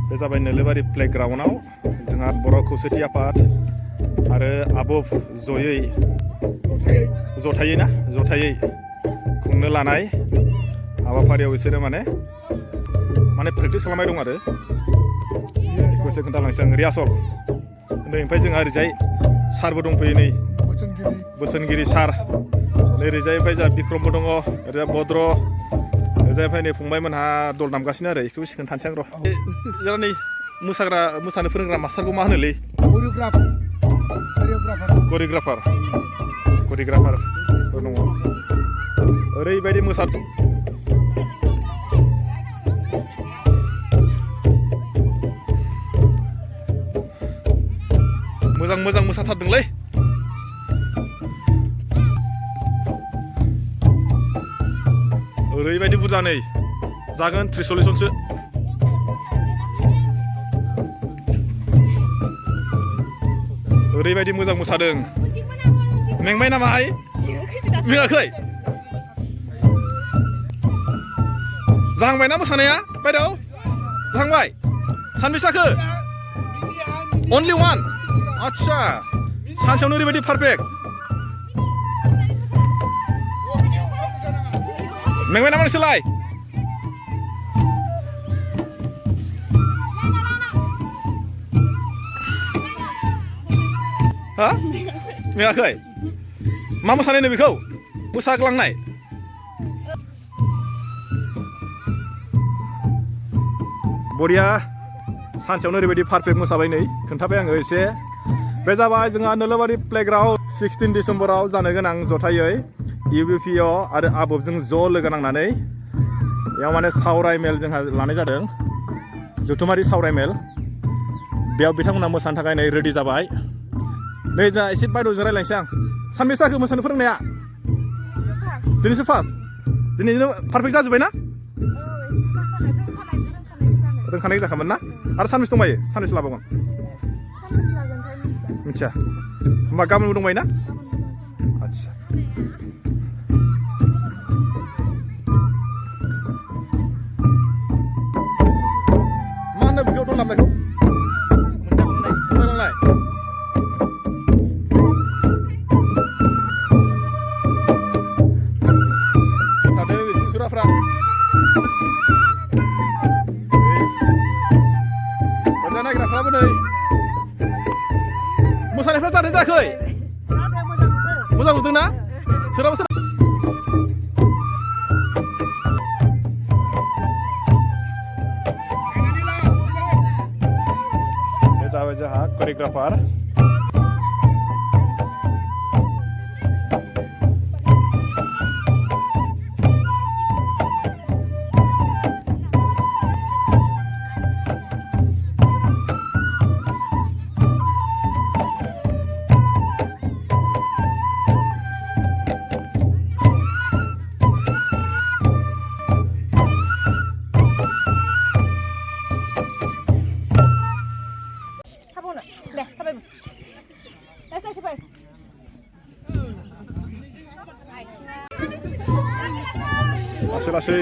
बे जाबाय नोलोबारि प्लेग्राउन्डआव जोंहा बर' खौसेथि आफाद आरो आबुफ जथायै खुंनो लानाय हाबाफारियाव बिसोरो माने प्रेक्टिस खालामनाय दं आरो बेखौ एसे खोन्थालांसै आं रिहार्सल ओमफ्राय जोंहा ओरैजाय सारबो दंफैयो नै बोसोनगिरि सार नै ओरैजाय ओमफ्राय जोंहा बिक्रमबो दङ ओरैजाय भद्र ओरैजाय ओमफ्राय नै फंबायमोनहा दल दामगासिनो आरो बेखौ एसे खोन्थानोसै आं र' जोंहा नै मोसानो फोरोंग्रा मास्टारखौ मा होनोलै करिय'ग्राफार दङ ओरैबायदि मोजां मोसाथारदोंलै ओरैबायदि बुरजा नै जागोन 30-40 जनसो ओरैबायदि मोजां मोसादों मेंबाय नामाहाय मेङाखै जाहांबायना मोसानाया बायदेव जाहांबाय सानबेसे जाखो अनलि वान आच्छा सानसेयावनो ओरैबायदि पारफेक्ट मेंबाय नामा नोंसोरलाय हा मेङाखै मा मोसानाय नो बेखौ मोसाग्लांनाय बरिया सानसेयावनो ओरैबायदि पारफेक्ट मोसाबाय नै खोन्थाबाय आङो एसे बे जाबाय जोंहा नोलोबारि प्लेग्राउन्ड 16 डिसेम्बराव जानो गोनां जथायै UBPO आरो आबुफजों ज' लोगो नांनानै बेयाव माने सावराय मेल जोंहा लानाय जादों जथुमारि सावराय मेल बेयाव बिथांमोना मोसानो थाखाय नै रेडि जाबाय नै जा एसे बायद'जों रायज्लायनोसै आं सानबेसे जाखो मोसानो फोरोंनाया दिनैसो फार्स्ट दिनैनो पारफेक्ट जाजोब्बाय ना रोंखानाय जाखामोन ना आरो सानबेसे दंबायो सानबेसे लाबावगोन मिथिया होमबा गाबोनबो दंबायो ना आच्छा मा होनो बेखौ दल दामनायखौ मोसाग्लांनाय थादों एसे सुराफ्रा नायग्राफ्राबो नै मोसानायफ्रा जादों जायाखै मोजां नुदोंना सोरहाबा बे जाबाय जोंहा करिय'ग्राफार लासै